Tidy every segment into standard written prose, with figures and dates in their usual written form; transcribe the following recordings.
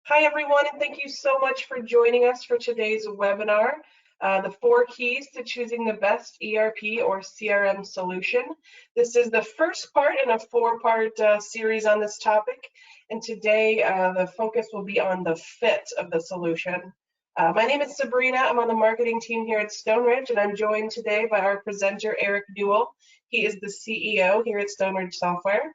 Hi, everyone, and thank you so much for joining us for today's webinar, the 4 keys to choosing the best ERP or CRM solution. This is the first part in a 4-part series on this topic, and today the focus will be on the fit of the solution. My name is Sabrina. I'm on the marketing team here at Stoneridge, and I'm joined today by our presenter, Eric Newell. He is the CEO here at Stoneridge Software.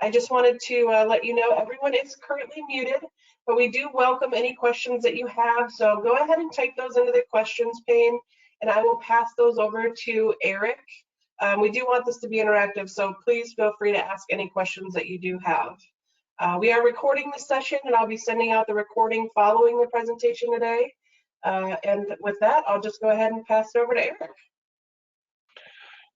I just wanted to let you know everyone is currently muted, but we do welcome any questions that you have. So go ahead and type those into the questions pane, and I will pass those over to Eric. We do want this to be interactive, so please feel free to ask any questions that you do have. We are recording this session, and I'll be sending out the recording following the presentation today. And with that, I'll just go ahead and pass it over to Eric.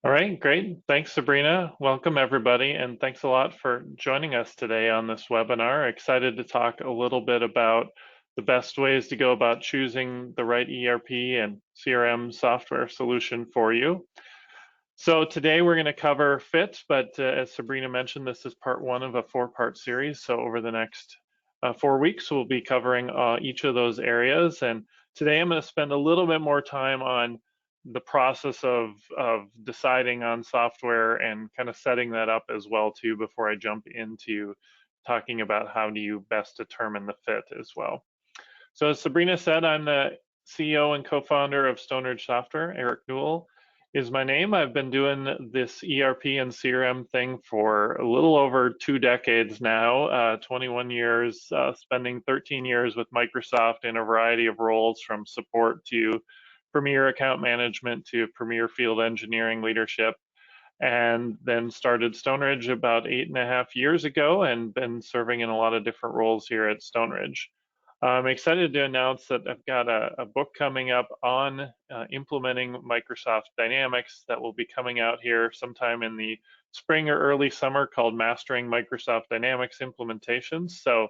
All right, great. Thanks, Sabrina. Welcome, everybody, and thanks a lot for joining us today on this webinar. Excited to talk a little bit about the best ways to go about choosing the right ERP and CRM software solution for you. So today we're going to cover fit, but as Sabrina mentioned, this is part 1 of a 4-part series. So over the next 4 weeks, we'll be covering each of those areas. And today I'm going to spend a little bit more time on the process of deciding on software and kind of setting that up as well too before I jump into talking about how do you best determine the fit as well. So as Sabrina said, I'm the CEO and co-founder of Stoneridge Software. Eric Newell is my name. I've been doing this ERP and CRM thing for a little over 2 decades now, 21 years, spending 13 years with Microsoft in a variety of roles from support to premier account management to premier field engineering leadership, and then started Stoneridge about 8.5 years ago and been serving in a lot of different roles here at Stoneridge. I'm excited to announce that I've got a book coming up on implementing Microsoft Dynamics that will be coming out here sometime in the spring or early summer, called Mastering Microsoft Dynamics Implementations. So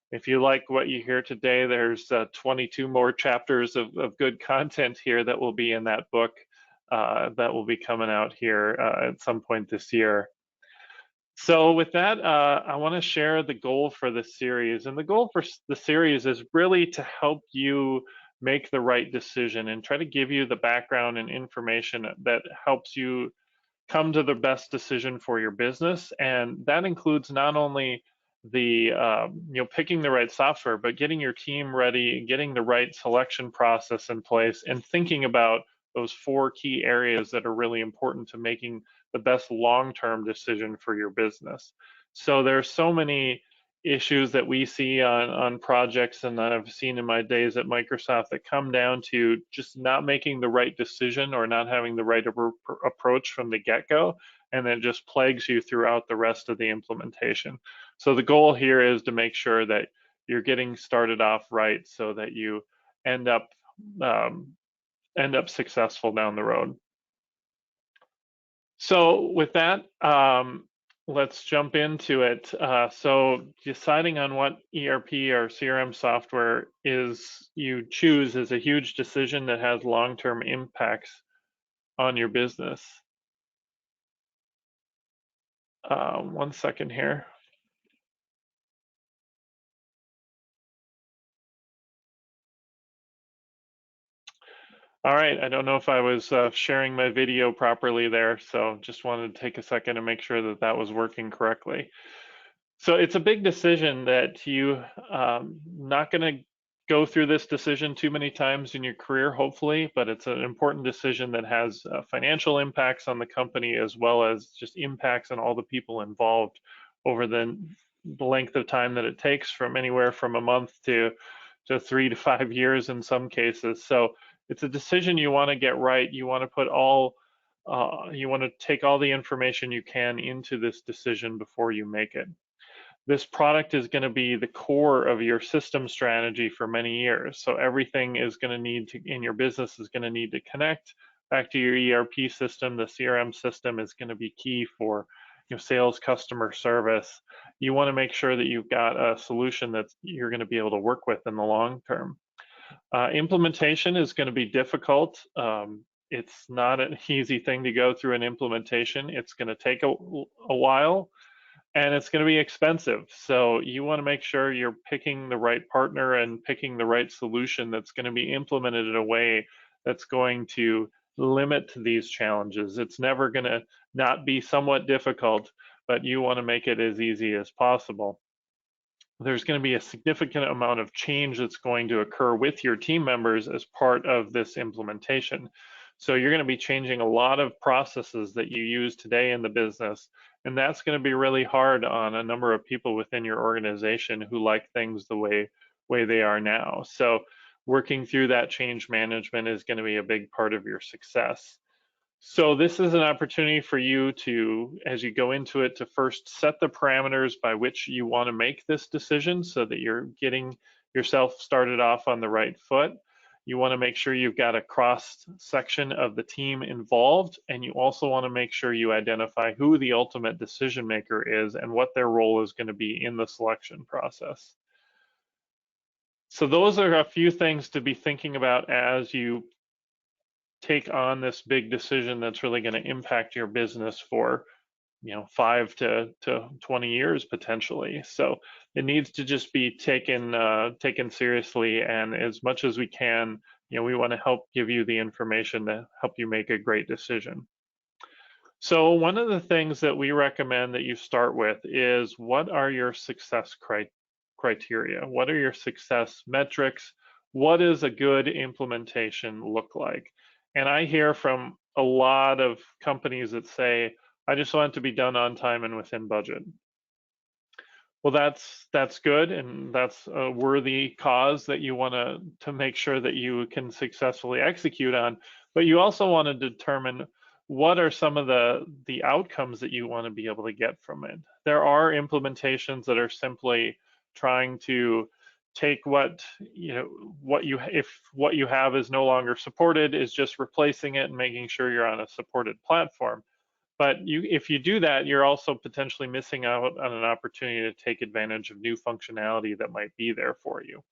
if you like what you hear today, there's 22 more chapters of good content here that will be in that book that will be coming out here at some point this year. So with that, I want to share the goal for this series. And the goal for the series is really to help you make the right decision and try to give you the background and information that helps you come to the best decision for your business. And that includes not only the picking the right software, but getting your team ready, getting the right selection process in place, and thinking about those 4 key areas that are really important to making the best long-term decision for your business. So there's so many issues that we see on projects and that I've seen in my days at Microsoft that come down to just not making the right decision or not having the right approach from the get-go, and then just plagues you throughout the rest of the implementation. So the goal here is to make sure that you're getting started off right so that you end up successful down the road. So with that, let's jump into it. So deciding on what ERP or CRM software you choose is a huge decision that has long-term impacts on your business. 1 second here. All right, I don't know if I was sharing my video properly there, so just wanted to take a second to make sure that that was working correctly. So it's a big decision that you not going to go through this decision too many times in your career, hopefully, but it's an important decision that has financial impacts on the company as well as just impacts on all the people involved over the length of time that it takes, from anywhere from a month to 3 to 5 years in some cases. So it's a decision you want to get right. You want to put you want to take all the information you can into this decision before you make it. This product is going to be the core of your system strategy for many years. So everything is going to need to, in your business, is going to need to connect back to your ERP system. The CRM system is going to be key for sales, customer service. You want to make sure that you've got a solution that you're going to be able to work with in the long term. Implementation is going to be difficult. It's not an easy thing to go through an implementation. It's going to take a while. and it's going to be expensive. So you want to make sure you're picking the right partner and picking the right solution that's going to be implemented in a way that's going to limit these challenges. It's never going to not be somewhat difficult, but you want to make it as easy as possible. There's going to be a significant amount of change that's going to occur with your team members as part of this implementation. So you're going to be changing a lot of processes that you use today in the business, and that's going to be really hard on a number of people within your organization who like things the way they are now. So working through that change management is going to be a big part of your success. So this is an opportunity for you to, as you go into it, to first set the parameters by which you want to make this decision so that you're getting yourself started off on the right foot. You want to make sure you've got a cross section of the team involved, and you also want to make sure you identify who the ultimate decision maker is and what their role is going to be in the selection process. So those are a few things to be thinking about as you take on this big decision that's really going to impact your business for 5 to 20 years potentially. So it needs to just be taken seriously, and as much as we can, we want to help give you the information to help you make a great decision. So one of the things that we recommend that you start with is, what are your success criteria? What are your success metrics? What does a good implementation look like? And I hear from a lot of companies that say, I just want it to be done on time and within budget. Well, that's good, and that's a worthy cause that you want to make sure that you can successfully execute on. But you also want to determine what are some of the outcomes that you want to be able to get from it. There are implementations that are simply trying to take what you have is no longer supported, is just replacing it and making sure you're on a supported platform. But if you do that, you're also potentially missing out on an opportunity to take advantage of new functionality that might be there for you.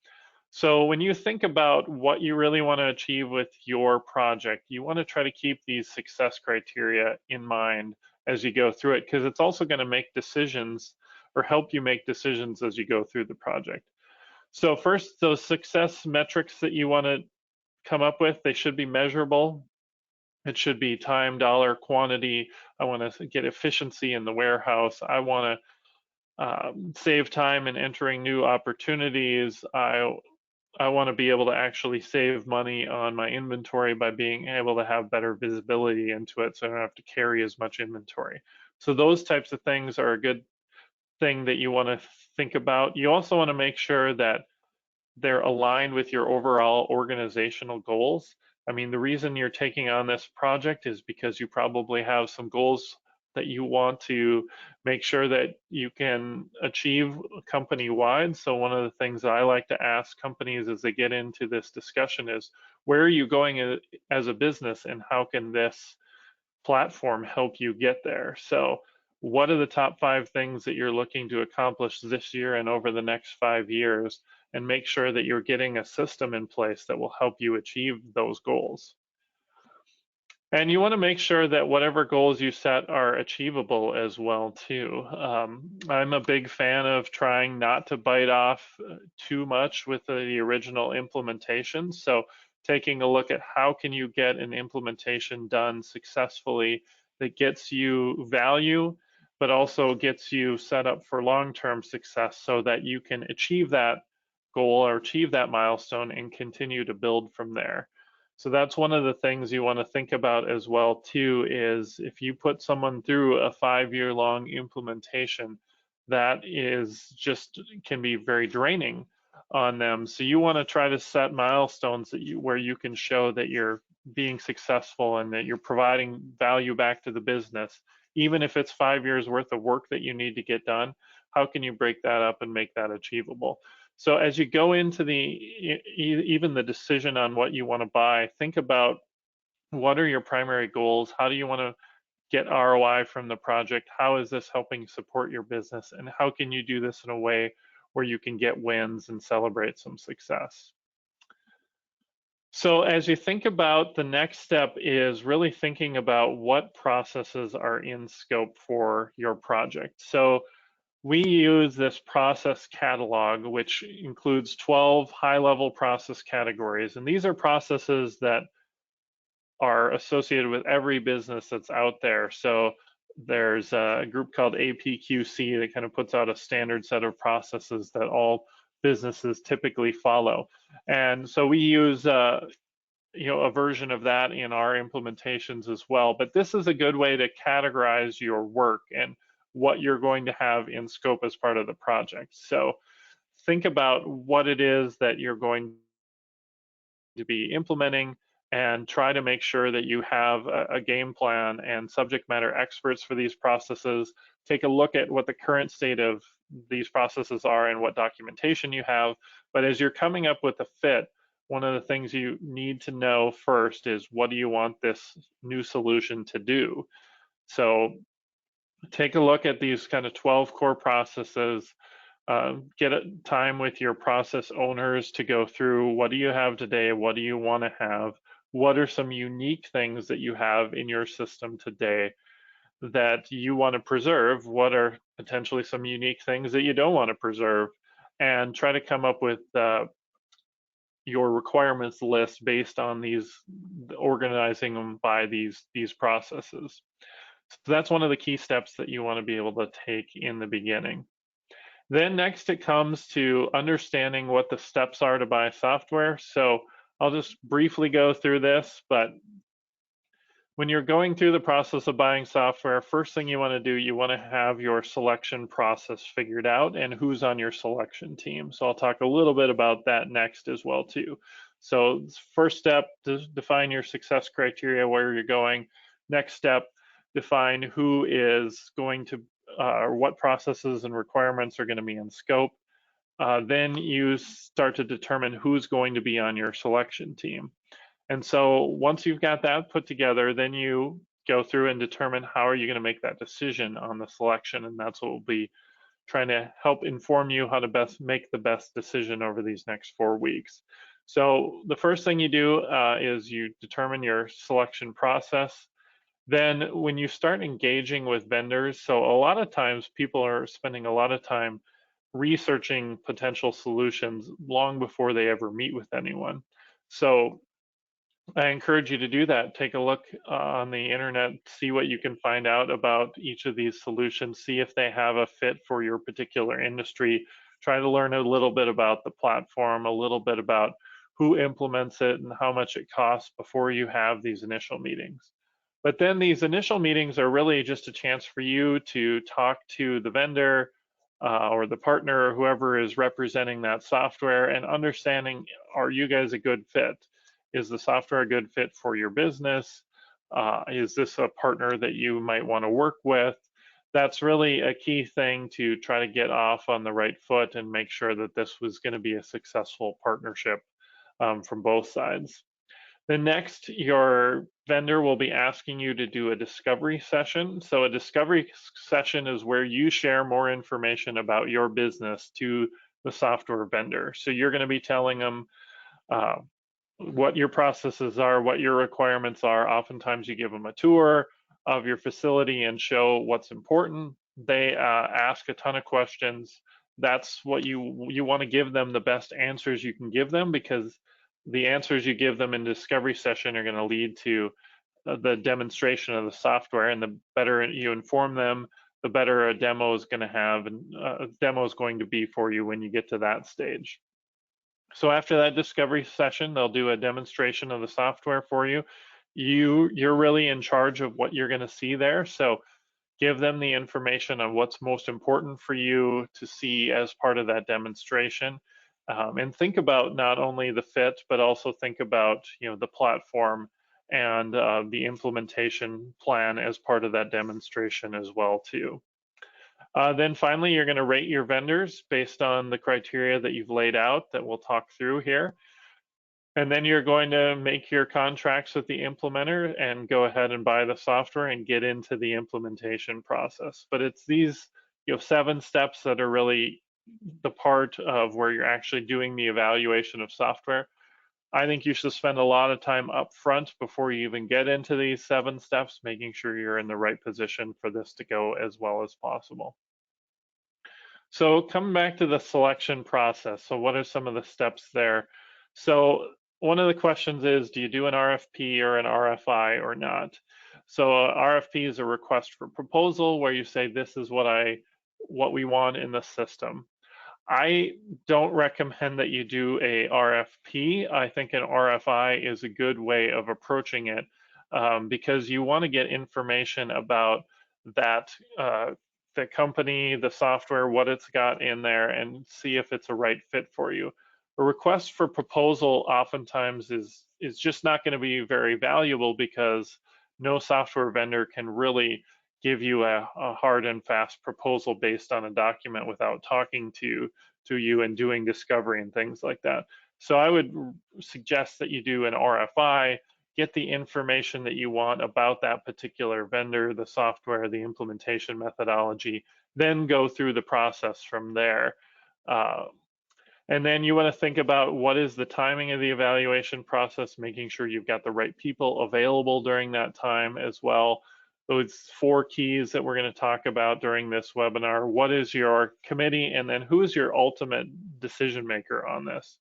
So when you think about what you really want to achieve with your project, you want to try to keep these success criteria in mind as you go through it, because it's also going to make decisions or help you make decisions as you go through the project. So first, those success metrics that you want to come up with, they should be measurable. It should be time, dollar, quantity. I want to get efficiency in the warehouse. I want to save time in entering new opportunities. I want to be able to actually save money on my inventory by being able to have better visibility into it, so I don't have to carry as much inventory. So those types of things are a good thing that you want to think about. You also want to make sure that they're aligned with your overall organizational goals. I mean, the reason you're taking on this project is because you probably have some goals that you want to make sure that you can achieve company-wide. So one of the things that I like to ask companies as they get into this discussion is, where are you going as a business, and how can this platform help you get there? So what are the top 5 things that you're looking to accomplish this year and over the next 5 years, and make sure that you're getting a system in place that will help you achieve those goals. And you want to make sure that whatever goals you set are achievable as well too. I'm a big fan of trying not to bite off too much with the original implementation. So taking a look at how can you get an implementation done successfully that gets you value, but also gets you set up for long-term success, so that you can achieve that goal or achieve that milestone and continue to build from there. So that's one of the things you want to think about as well too, is if you put someone through a 5-year long implementation, that is just can be very draining on them. So you want to try to set milestones where you can show that you're being successful and that you're providing value back to the business. Even if it's 5 years worth of work that you need to get done, how can you break that up and make that achievable? So as you go into even the decision on what you want to buy, think about, what are your primary goals? How do you want to get ROI from the project? How is this helping support your business? And how can you do this in a way where you can get wins and celebrate some success? So as you think about, the next step is really thinking about what processes are in scope for your project. So we use this process catalog, which includes 12 high-level process categories. And these are processes that are associated with every business that's out there. So there's a group called APQC that kind of puts out a standard set of processes that all businesses typically follow. And so we use a version of that in our implementations as well. But this is a good way to categorize your work and what you're going to have in scope as part of the project. So think about what it is that you're going to be implementing and try to make sure that you have a game plan and subject matter experts for these processes. Take a look at what the current state of these processes are and what documentation you have. But as you're coming up with a fit, one of the things you need to know first is, what do you want this new solution to do? So take a look at these kind of 12 core processes. Get time with your process owners to go through, what do you have today? What do you want to have? What are some unique things that you have in your system today that you want to preserve? What are potentially some unique things that you don't want to preserve? And try to come up with your requirements list based on these, organizing them by these processes. So that's one of the key steps that you want to be able to take in the beginning. Then next it comes to understanding what the steps are to buy software. So I'll just briefly go through this, but when you're going through the process of buying software, first thing you want to do, you want to have your selection process figured out and who's on your selection team. So I'll talk a little bit about that next as well too. So first step, define your success criteria, where you're going. Next step, define who is going to, or what processes and requirements are going to be in scope. Then you start to determine who's going to be on your selection team. And so once you've got that put together, then you go through and determine how are you going to make that decision on the selection. And that's what we'll be trying to help inform you how to best make the best decision over these next 4 weeks. So the first thing you do is you determine your selection process. Then when you start engaging with vendors, so a lot of times people are spending a lot of time researching potential solutions long before they ever meet with anyone. So I encourage you to do that. Take a look on the internet, see what you can find out about each of these solutions, see if they have a fit for your particular industry. Try to learn a little bit about the platform, a little bit about who implements it and how much it costs before you have these initial meetings. But then these initial meetings are really just a chance for you to talk to the vendor or the partner, or whoever is representing that software, and understanding, are you guys a good fit? Is the software a good fit for your business? Is this a partner that you might want to work with? That's really a key thing to try to get off on the right foot and make sure that this was going to be a successful partnership from both sides. Then next, your vendor will be asking you to do a discovery session. So a discovery session is where you share more information about your business to the software vendor. So you're going to be telling them what your processes are, what your requirements are. Oftentimes you give them a tour of your facility and show what's important. They ask a ton of questions. That's what you want to give them the best answers you can give them, because the answers you give them in discovery session are going to lead to the demonstration of the software, and the better you inform them, the better a demo is going to have, and a demo is going to be for you when you get to that stage. So after that discovery session, they'll do a demonstration of the software for you. You're really in charge of what you're going to see there. So give them the information on what's most important for you to see as part of that demonstration. And think about not only the fit, but also think about the platform and the implementation plan as part of that demonstration as well too. Then finally, you're going to rate your vendors based on the criteria that you've laid out that we'll talk through here. And then you're going to make your contracts with the implementer and go ahead and buy the software and get into the implementation process. But it's these 7 steps that are really the part of where you're actually doing the evaluation of software. I think you should spend a lot of time up front before you even get into these 7 steps, making sure you're in the right position for this to go as well as possible. So coming back to the selection process, so what are some of the steps there? So one of the questions is, do you do an RFP or an RFI or not? So RFP is a request for proposal where you say, this is what we want in the system. I don't recommend that you do a RFP. I think an RFI is a good way of approaching it because you want to get information about that, the company, the software, what it's got in there, and see if it's a right fit for you. A request for proposal oftentimes is just not going to be very valuable because no software vendor can really give you a hard and fast proposal based on a document without talking to you and doing discovery and things like that. So I would suggest that you do an RFI, get the information that you want about that particular vendor, the software, the implementation methodology, then go through the process from there. And then you want to think about what is the timing of the evaluation process, making sure you've got the right people available during that time as well. Those 4 keys that we're going to talk about during this webinar. What is your committee, and then who is your ultimate decision maker on this?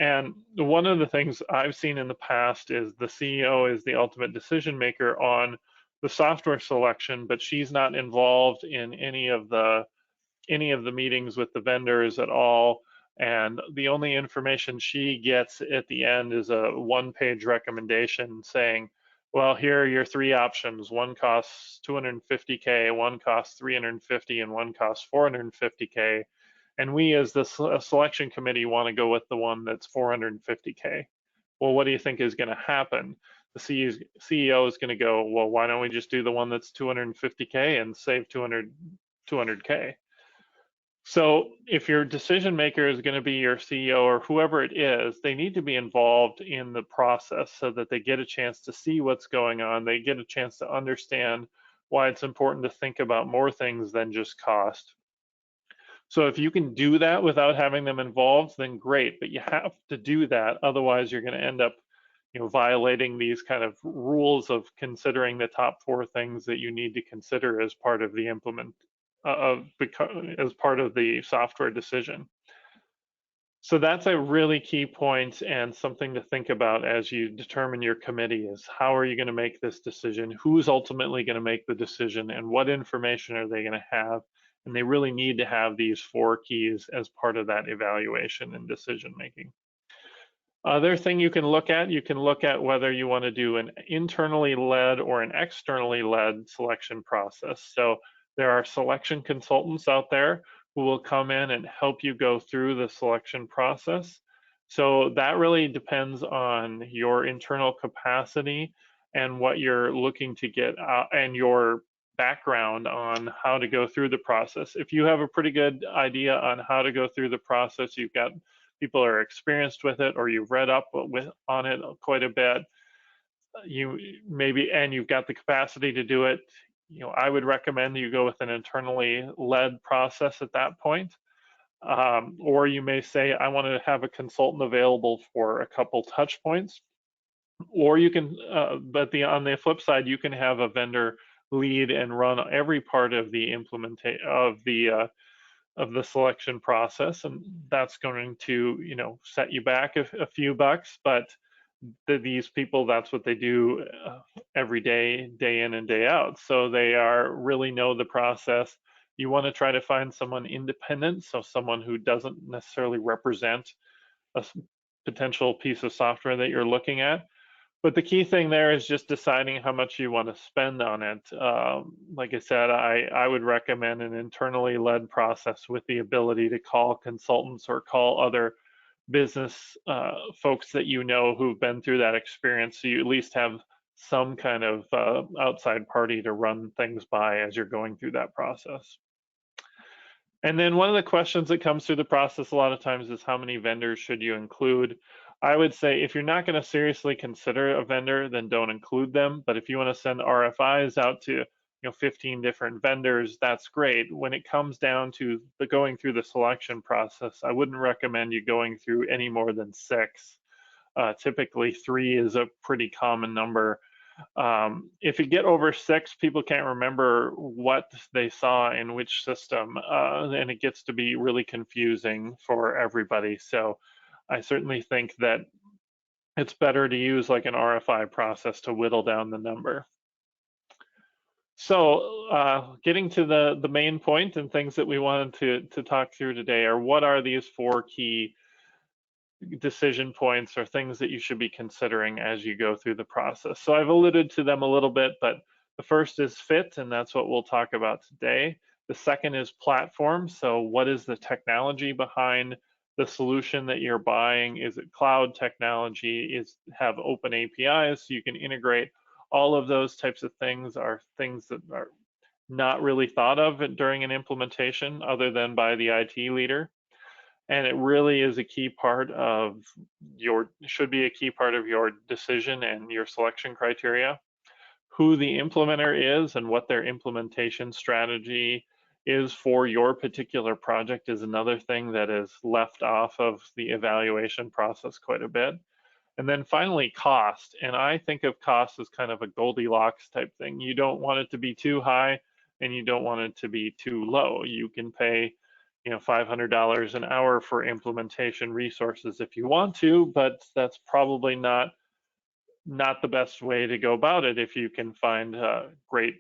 And one of the things I've seen in the past is the CEO is the ultimate decision maker on the software selection, but she's not involved in any of the meetings with the vendors at all. And the only information she gets at the end is a 1-page recommendation saying, well, here are your 3 options. One costs $250K, one costs $350, and one costs $450K. And we, as the selection committee, want to go with the one that's $450K. Well, what do you think is going to happen? The CEO is going to go, well, why don't we just do the one that's $250K and save $200K? So if your decision maker is going to be your CEO or whoever it is, they need to be involved in the process so that they get a chance to see what's going on. They get a chance to understand why it's important to think about more things than just cost. So if you can do that without having them involved, then great, but you have to do that. Otherwise, you're going to end up violating these kind of rules of considering the top 4 things that you need to consider as part of the as part of the software decision. So that's a really key point and something to think about as you determine your committee is how are you going to make this decision? Who's ultimately going to make the decision, and what information are they going to have? And they really need to have these 4 keys as part of that evaluation and decision making. Other thing you can look at whether you want to do an internally led or an externally led selection process. So there are selection consultants out there who will come in and help you go through the selection process. So that really depends on your internal capacity and what you're looking to get and your background on how to go through the process. If you have a pretty good idea on how to go through the process, you've got people are experienced with it, or you've read up on it quite a bit, and you've got the capacity to do it, I would recommend you go with an internally led process at that point. Or you may say, I want to have a consultant available for a couple touch points. Or you can, but on the flip side, you can have a vendor lead and run every part of the implementation of the selection process, and that's going to set you back a few bucks, but these people, that's what they do every day, day in and day out. So they really know the process. You want to try to find someone independent, so someone who doesn't necessarily represent a potential piece of software that you're looking at. But the key thing there is just deciding how much you want to spend on it. Like I said, I would recommend an internally led process with the ability to call consultants or call other business folks that who've been through that experience, so you at least have some kind of outside party to run things by as you're going through that process. And then one of the questions that comes through the process a lot of times is how many vendors should you include? I would say if you're not going to seriously consider a vendor, then don't include them. But if you want to send RFIs out to 15 different vendors, that's great. When it comes down to going through the selection process, I wouldn't recommend you going through any more than 6. Typically 3 is a pretty common number. If you get over 6, people can't remember what they saw in which system, and it gets to be really confusing for everybody. So I certainly think that it's better to use like an RFI process to whittle down the number. So getting to the main point and things that we wanted to talk through today are, what are these 4 key decision points or things that you should be considering as you go through the process. So I've alluded to them a little bit, but the first is fit, and that's what we'll talk about today. The second is platform. So what is the technology behind the solution that you're buying? Is it cloud technology? Have open APIs so you can integrate? All of those types of things are things that are not really thought of during an implementation other than by the IT leader. And it really is a key part of should be a key part of your decision and your selection criteria. Who the implementer is and what their implementation strategy is for your particular project is another thing that is left off of the evaluation process quite a bit. And then finally, cost. And I think of cost as kind of a Goldilocks type thing. You don't want it to be too high and you don't want it to be too low. You can pay $500 an hour for implementation resources if you want to, but that's probably not the best way to go about it if you can find great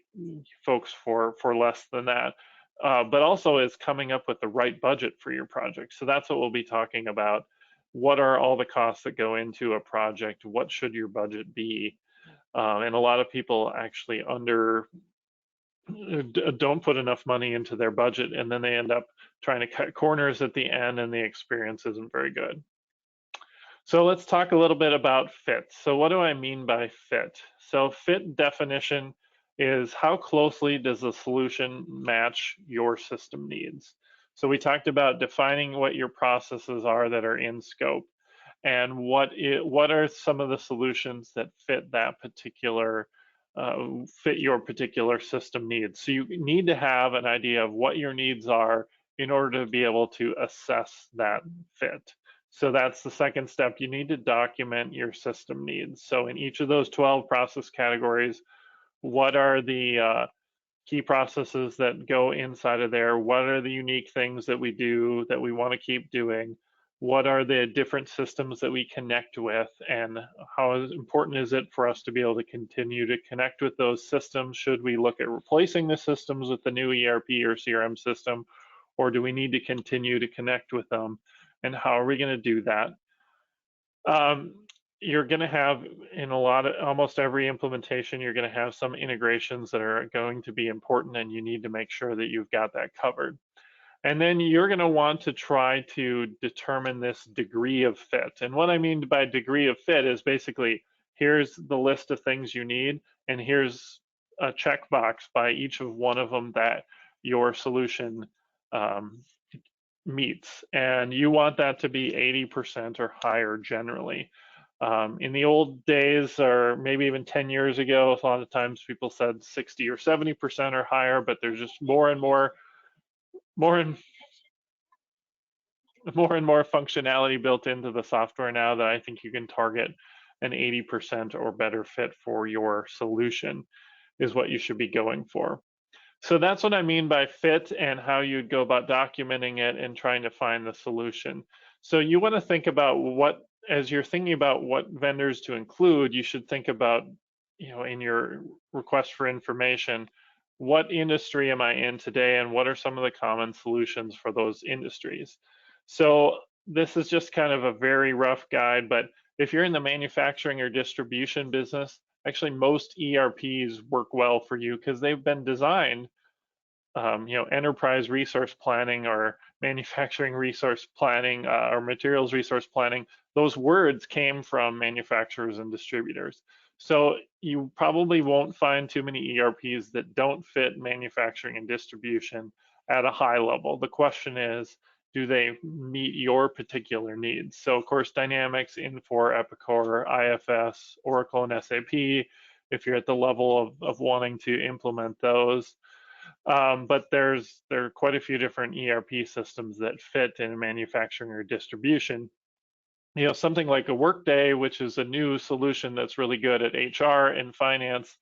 folks for less than that. But also is coming up with the right budget for your project. So that's what we'll be talking about. What are all the costs that go into a project? What should your budget be? And a lot of people actually don't put enough money into their budget, and then they end up trying to cut corners at the end, and the experience isn't very good. So let's talk a little bit about fit. So what do I mean by fit? So fit definition is how closely does the solution match your system needs? So we talked about defining what your processes are that are in scope, and what are some of the solutions that fit that particular fit your particular system needs. So you need to have an idea of what your needs are in order to be able to assess that fit. So that's the second step. You need to document your system needs. So in each of those 12 process categories, what are the key processes that go inside of there? What are the unique things that we do that we want to keep doing? What are the different systems that we connect with, and how important is it for us to be able to continue to connect with those systems? Should we look at replacing the systems with the new ERP or CRM system, or do we need to continue to connect with them? And how are we going to do that? You're going to have, in almost every implementation, you're going to have some integrations that are going to be important, and you need to make sure that you've got that covered. And then you're going to want to try to determine this degree of fit. And what I mean by degree of fit is basically, here's the list of things you need, and here's a checkbox by each of one of them that your solution meets. And you want that to be 80% or higher generally. In the old days, or maybe even 10 years ago, a lot of times people said 60 or 70% or higher, but there's just more and more functionality built into the software now that I think you can target an 80% or better fit for your solution is what you should be going for. So that's what I mean by fit, and how you'd go about documenting it and trying to find the solution. So you want to think about as you're thinking about what vendors to include, you should think about, in your request for information, what industry am I in today, and what are some of the common solutions for those industries? So this is just kind of a very rough guide, but if you're in the manufacturing or distribution business, actually most ERPs work well for you because they've been designed, enterprise resource planning or manufacturing resource planning or materials resource planning. Those words came from manufacturers and distributors. So you probably won't find too many ERPs that don't fit manufacturing and distribution at a high level. The question is, do they meet your particular needs? So of course, Dynamics, Infor, Epicor, IFS, Oracle, and SAP, if you're at the level of wanting to implement those. But there are quite a few different ERP systems that fit in manufacturing or distribution. something like a Workday, which is a new solution that's really good at HR and finance,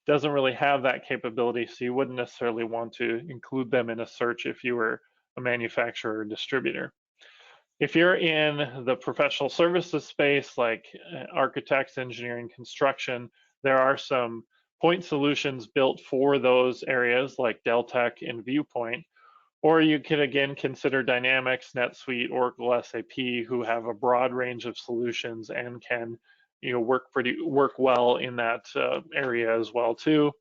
doesn't really have that capability, so you wouldn't necessarily want to include them in a search if you were a manufacturer or distributor. If you're in the professional services space, like architects, engineering, construction, there are some point solutions built for those areas like Deltek and Viewpoint. Or you can again consider Dynamics, NetSuite, Oracle, SAP, who have a broad range of solutions and can work well in that area as well too.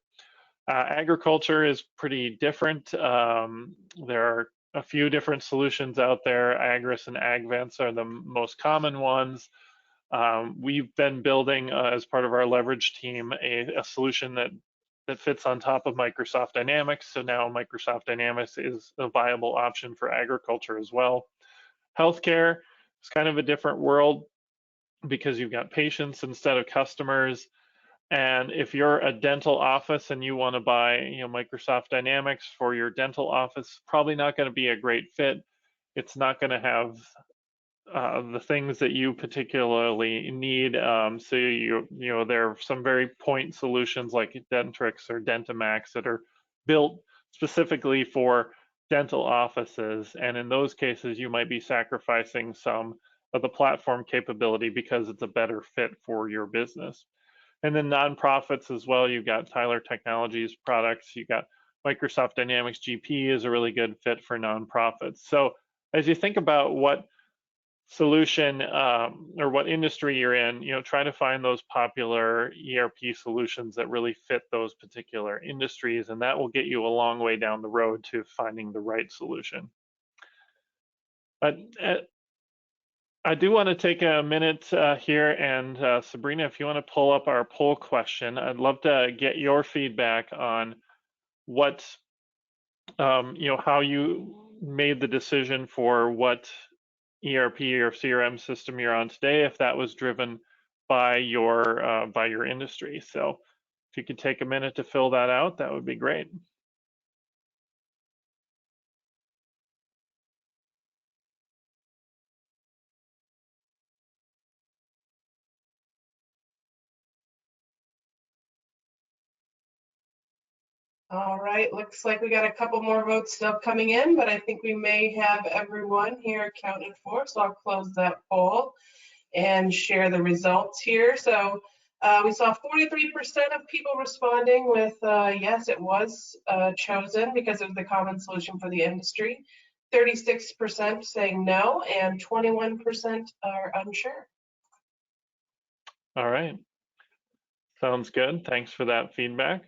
Agriculture is pretty different. There are a few different solutions out there. Agris and Agvents are the most common ones. We've been building, as part of our leverage team, a solution that fits on top of Microsoft Dynamics. So now Microsoft Dynamics is a viable option for agriculture as well. Healthcare is kind of a different world because you've got patients instead of customers. And if you're a dental office and you want to buy, Microsoft Dynamics for your dental office, probably not going to be a great fit. It's not going to have the things that you particularly need. So there are some very point solutions like Dentrix or Dentamax that are built specifically for dental offices, and in those cases, you might be sacrificing some of the platform capability because it's a better fit for your business. And then nonprofits as well, you've got Tyler Technologies products, you've got Microsoft Dynamics GP is a really good fit for nonprofits. So as you think about what solution or what industry you're in, try to find those popular ERP solutions that really fit those particular industries, and that will get you a long way down the road to finding the right solution. But I do want to take a minute here, and Sabrina, if you want to pull up our poll question, I'd love to get your feedback on what, how you made the decision for what ERP or CRM system you're on today, if that was driven by your industry. So if you could take a minute to fill that out, that would be great. All right, looks like we got a couple more votes still coming in, but I think we may have everyone here accounted for, so I'll close that poll and share the results here. So we saw 43% of people responding with yes, it was chosen because it was the common solution for the industry, 36% saying no, and 21% are unsure. All right, sounds good. Thanks for that feedback.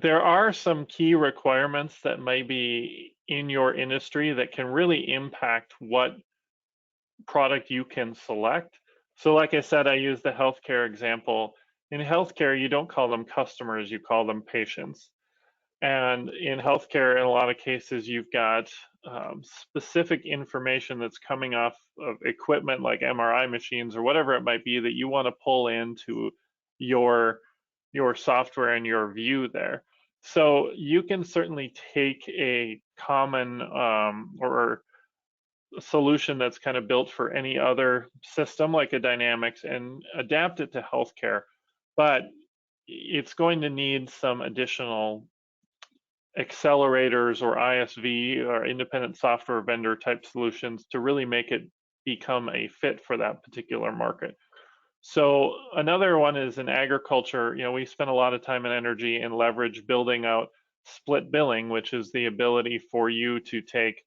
There are some key requirements that may be in your industry that can really impact what product you can select. So like I said, I use the healthcare example. In healthcare, you don't call them customers, you call them patients. And in healthcare, in a lot of cases, you've got specific information that's coming off of equipment like MRI machines or whatever it might be that you want to pull into your software and your view there. So you can certainly take a common or solution that's kind of built for any other system like a Dynamics and adapt it to healthcare, but it's going to need some additional accelerators or ISV or independent software vendor type solutions to really make it become a fit for that particular market. So another one is in agriculture. We spend a lot of time and energy and leverage building out split billing, which is the ability for you to take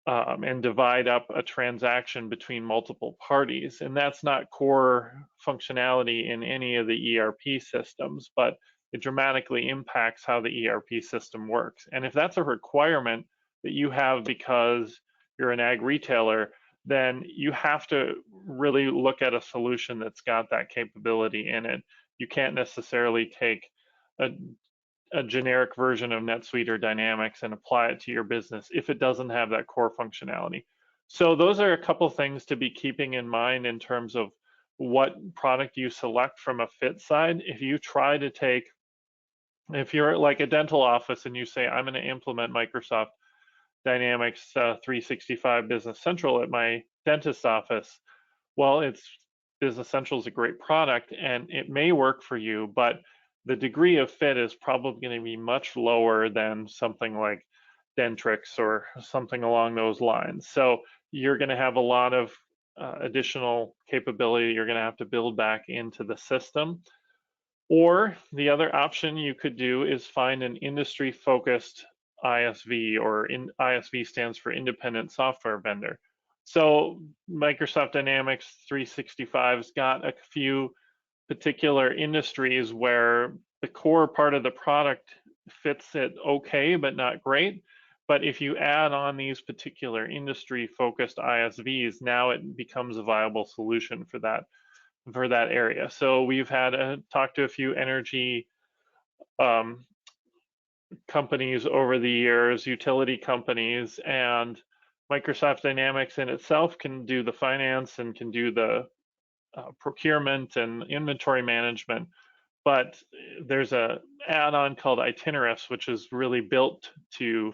and divide up a transaction between multiple parties. And that's not core functionality in any of the ERP systems, but it dramatically impacts how the ERP system works. And if that's a requirement that you have because you're an ag retailer, then you have to really look at a solution that's got that capability in it. You can't necessarily take a generic version of NetSuite or Dynamics and apply it to your business if it doesn't have that core functionality. So those are a couple things to be keeping in mind in terms of what product you select from a fit side. If you're like a dental office and you say, I'm going to implement Microsoft Dynamics 365 Business Central at my dentist's office. Well, Business Central is a great product and it may work for you, but the degree of fit is probably going to be much lower than something like Dentrix or something along those lines. So you're going to have a lot of additional capability you're going to have to build back into the system. Or the other option you could do is find an industry-focused ISV, or ISV stands for independent software vendor. So Microsoft Dynamics 365's got a few particular industries where the core part of the product fits it okay, but not great. But if you add on these particular industry-focused ISVs, now it becomes a viable solution for that area. So we've had talked to a few energy companies over the years, utility companies, and Microsoft Dynamics in itself can do the finance and can do the procurement and inventory management. But there's a add-on called Itinerifs, which is really built to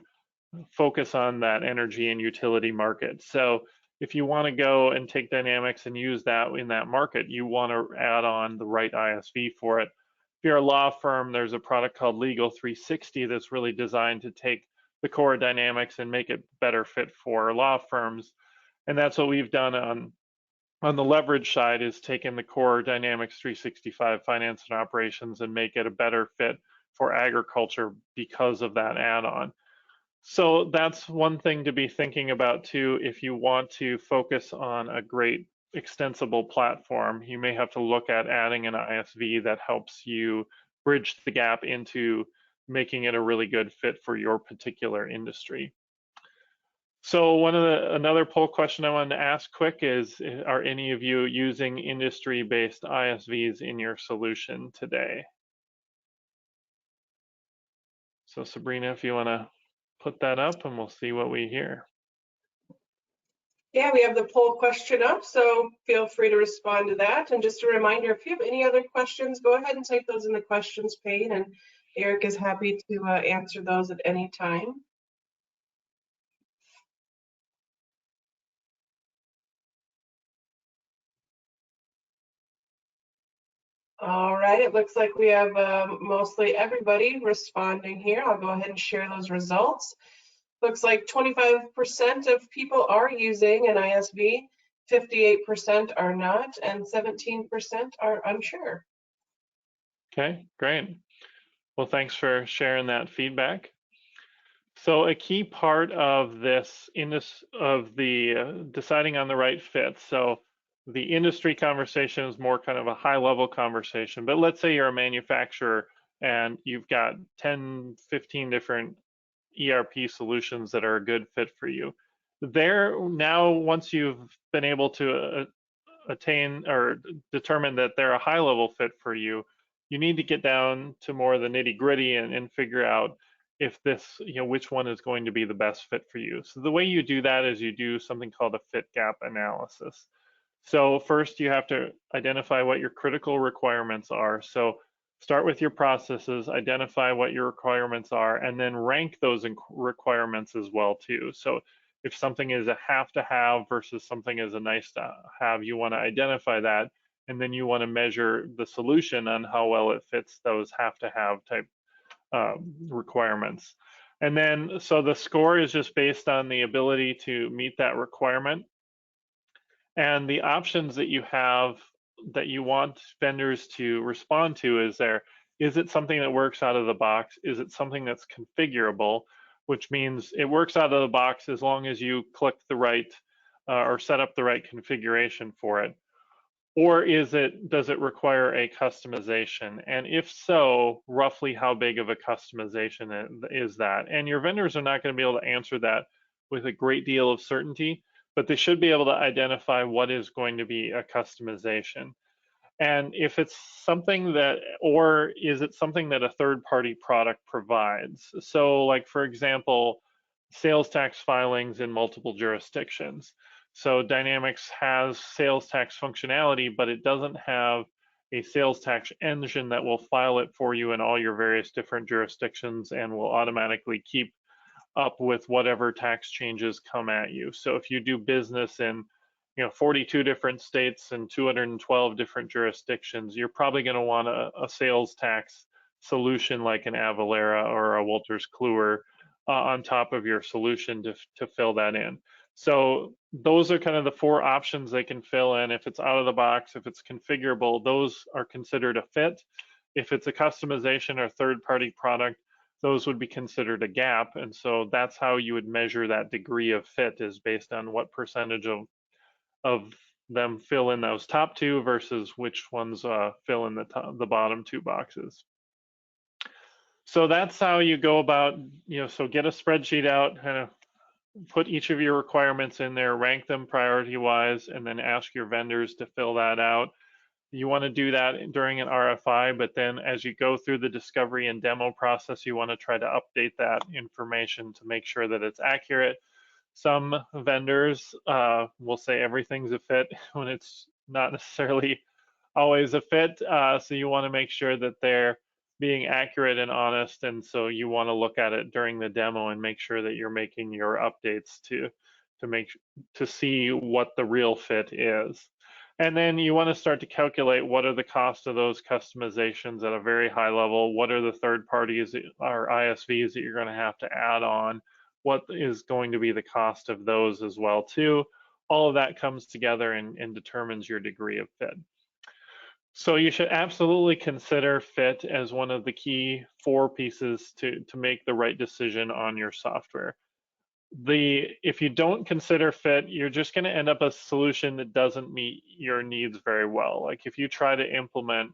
focus on that energy and utility market. So if you want to go and take Dynamics and use that in that market, you want to add on the right ISV for it. If you're a law firm, there's a product called Legal 360 that's really designed to take the core Dynamics and make it better fit for law firms. And that's what we've done on the leverage side, is taken the core Dynamics 365 finance and operations and make it a better fit for agriculture because of that add-on. So that's one thing to be thinking about too. If you want to focus on a great extensible platform, you may have to look at adding an ISV that helps you bridge the gap into making it a really good fit for your particular industry. So another poll question I wanted to ask quick is, are any of you using industry-based ISVs in your solution today? So Sabrina, if you want to put that up and we'll see what we hear. Yeah, we have the poll question up, so feel free to respond to that. And just a reminder, if you have any other questions, go ahead and type those in the questions pane, and Eric is happy to answer those at any time. All right, it looks like we have mostly everybody responding here. I'll go ahead and share those results. Looks like 25% of people are using an ISV, 58% are not, and 17% are unsure. Okay, great. Well, thanks for sharing that feedback. So a key part of this, deciding on the right fit. So the industry conversation is more kind of a high level conversation, but let's say you're a manufacturer and you've got 10, 15 different ERP solutions that are a good fit for you. Now, once you've been able to attain or determine that they're a high level fit for you, you need to get down to more of the nitty gritty and figure out if which one is going to be the best fit for you. So the way you do that is you do something called a fit gap analysis. So first you have to identify what your critical requirements are. So start with your processes, identify what your requirements are, and then rank those requirements as well too. So if something is a have to have versus something is a nice to have, you want to identify that, and then you want to measure the solution on how well it fits those have to have type requirements. And then, so the score is just based on the ability to meet that requirement. And the options that you have that you want vendors to respond to is it something that works out of the box? Is it something that's configurable, which means it works out of the box as long as you click the right or set up the right configuration for it? Or does it require a customization? And if so, roughly how big of a customization is that? And your vendors are not going to be able to answer that with a great deal of certainty, but they should be able to identify what is going to be a customization. And if it's something or is it something that a third-party product provides? So like, for example, sales tax filings in multiple jurisdictions. So Dynamics has sales tax functionality, but it doesn't have a sales tax engine that will file it for you in all your various different jurisdictions and will automatically keep up with whatever tax changes come at you. So if you do business in 42 different states and 212 different jurisdictions, you're probably going to want a sales tax solution like an Avalara or a Wolters Kluwer on top of your solution to fill that in. So those are kind of the 4 options they can fill in. If it's out of the box, if it's configurable, those are considered a fit. If it's a customization or third-party product, those would be considered a gap. And so that's how you would measure that degree of fit, is based on what percentage of them fill in those top 2 versus which ones fill in the bottom 2 boxes. So that's how you go about, so get a spreadsheet out, kind of put each of your requirements in there, rank them priority-wise, and then ask your vendors to fill that out. You want to do that during an RFI, but then as you go through the discovery and demo process, you want to try to update that information to make sure that it's accurate. Some vendors will say everything's a fit when it's not necessarily always a fit. So you want to make sure that they're being accurate and honest. And so you want to look at it during the demo and make sure that you're making your updates to see what the real fit is. And then you want to start to calculate what are the costs of those customizations at a very high level. What are the third parties or ISVs that you're going to have to add on? What is going to be the cost of those as well too? All of that comes together and determines your degree of fit. So you should absolutely consider fit as one of the key 4 pieces to make the right decision on your software. If you don't consider fit, you're just going to end up a solution that doesn't meet your needs very well. Like if you try to implement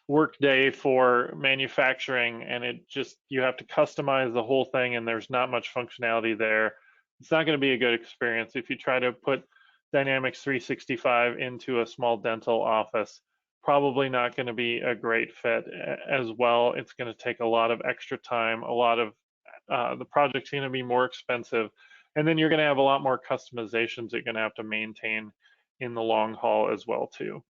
Workday for manufacturing and you have to customize the whole thing and there's not much functionality there, it's not going to be a good experience. If you try to put Dynamics 365 into a small dental office, probably not going to be a great fit as well. It's going to take a lot of extra time, the project's going to be more expensive, and then you're going to have a lot more customizations you're going to have to maintain in the long haul as well too.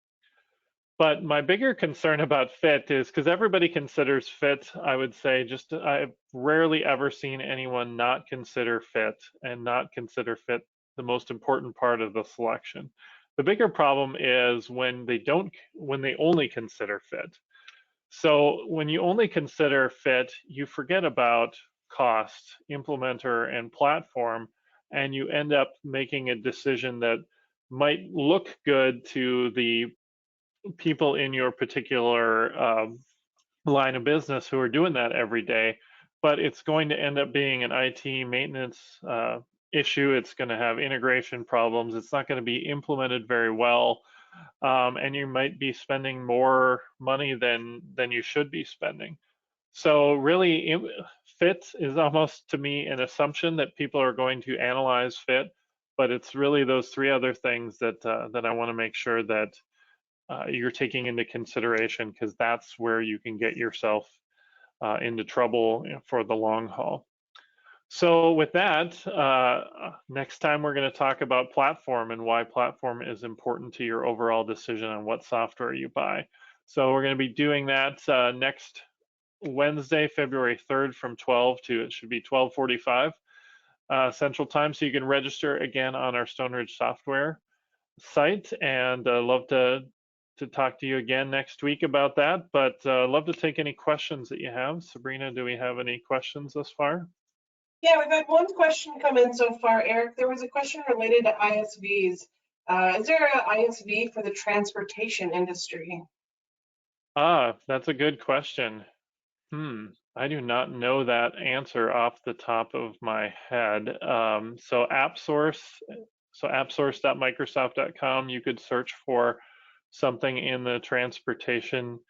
But my bigger concern about fit is, because everybody considers fit, I would say I've rarely ever seen anyone not consider fit and not consider fit the most important part of the selection. The bigger problem is when they only consider fit. So when you only consider fit, you forget about cost, implementer, and platform, and you end up making a decision that might look good to the people in your particular line of business who are doing that every day, but it's going to end up being an IT maintenance issue. It's going to have integration problems. It's not going to be implemented very well, and you might be spending more money than you should be spending. So really, fit is almost, to me, an assumption that people are going to analyze fit, but it's really those 3 other things that I want to make sure that you're taking into consideration, because that's where you can get yourself into trouble for the long haul. So with that, next time we're going to talk about platform and why platform is important to your overall decision on what software you buy. So we're going to be doing that next Wednesday, February 3rd from 12 to, it should be 12:45 Central Time. So you can register again on our Stone Ridge Software site, and love to talk to you again next week about that. But love to take any questions that you have. Sabrina, do we have any questions thus far? Yeah, we've had one question come in so far, Eric. There was a question related to ISVs. Is there an ISV for the transportation industry? That's a good question. I do not know that answer off the top of my head. So appsource.microsoft.com, you could search for something in the transportation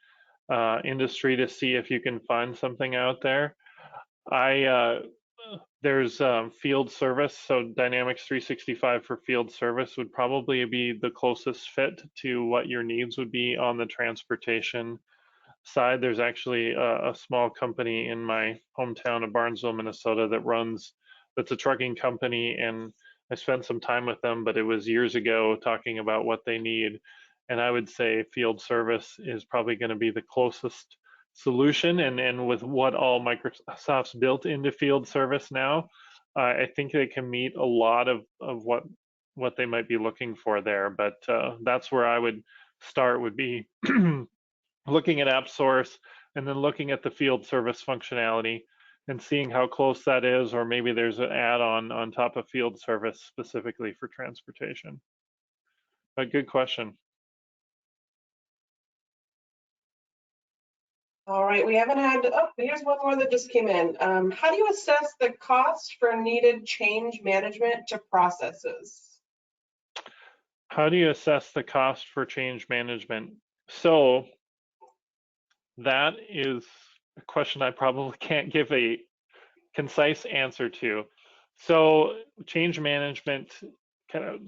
industry to see if you can find something out there. There's field service, so Dynamics 365 for field service would probably be the closest fit to what your needs would be on the transportation side. There's actually a small company in my hometown of Barnesville, Minnesota that's a trucking company, and I spent some time with them, but it was years ago, talking about what they need. And I would say field service is probably going to be the closest solution, and with what all Microsoft's built into field service now, I think they can meet a lot of what they might be looking for there. But that's where I would start, would be looking at AppSource and then looking at the field service functionality and seeing how close that is, or maybe there's an add-on on top of field service specifically for transportation. But good question. All right, we haven't had, oh, here's one more that just came in. How do you assess the cost for needed change management to processes? How do you assess the cost for change management? So that is a question I probably can't give a concise answer to. So change management,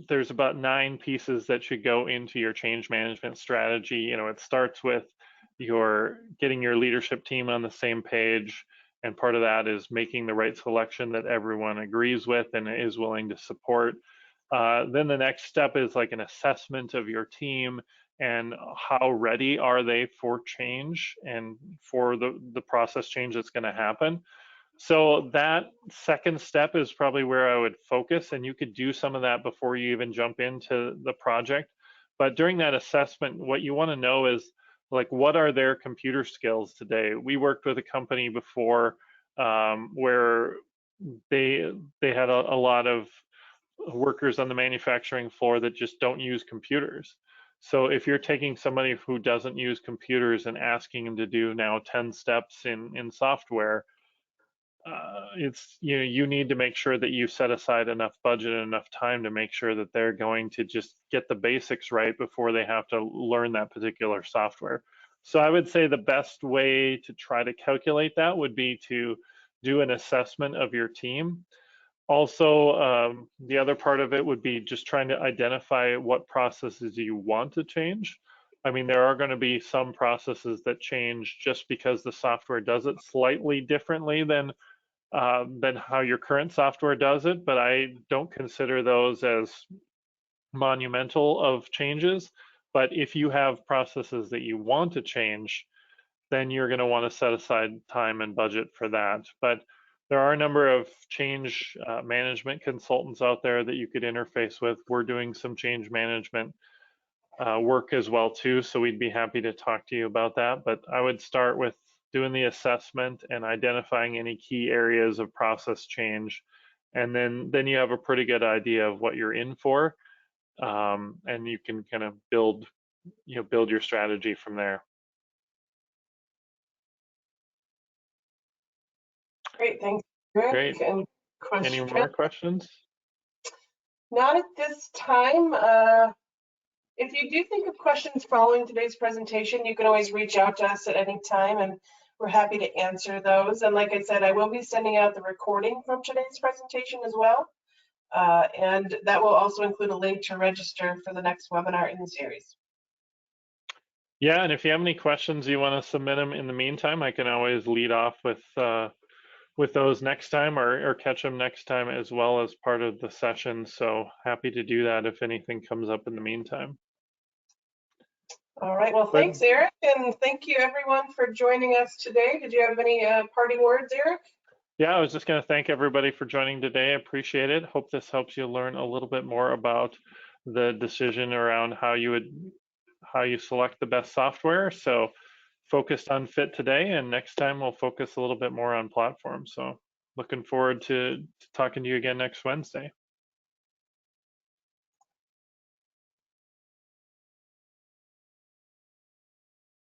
there's about 9 pieces that should go into your change management strategy. You know, it starts with getting your leadership team on the same page, and part of that is making the right selection that everyone agrees with and is willing to support. Then the next step is like an assessment of your team and how ready are they for change and for the process change that's going to happen. So that second step is probably where I would focus, and you could do some of that before you even jump into the project. But during that assessment, what you want to know is, like, what are their computer skills today? We worked with a company before where they had a lot of workers on the manufacturing floor that just don't use computers. So if you're taking somebody who doesn't use computers and asking them to do now 10 steps in software, you need to make sure that you set aside enough budget and enough time to make sure that they're going to just get the basics right before they have to learn that particular software. So I would say the best way to try to calculate that would be to do an assessment of your team. Also, the other part of it would be just trying to identify what processes you want to change. I mean, there are going to be some processes that change just because the software does it slightly differently than how your current software does it, but I don't consider those as monumental of changes. But if you have processes that you want to change, then you're going to want to set aside time and budget for that. But there are a number of change management consultants out there that you could interface with. We're doing some change management work as well too, so we'd be happy to talk to you about that. But I would start with doing the assessment and identifying any key areas of process change, and then you have a pretty good idea of what you're in for, and you can kind of build your strategy from there. Great, thanks, Rick. Great. And Any more questions? Not at this time. If you do think of questions following today's presentation, you can always reach out to us at any time, and we're happy to answer those. And like I said, I will be sending out the recording from today's presentation as well. And that will also include a link to register for the next webinar in the series. Yeah, and if you have any questions, you want to submit them in the meantime, I can always lead off with those next time, or catch them next time as well as part of the session. So happy to do that if anything comes up in the meantime. All right, well, thanks, Eric, and thank you everyone for joining us today. Did you have any parting words, Eric? Yeah, I was just going to thank everybody for joining today. I appreciate it. Hope this helps you learn a little bit more about the decision around how you select the best software. So focused on fit today, and next time we'll focus a little bit more on platform. So looking forward to talking to you again next Wednesday.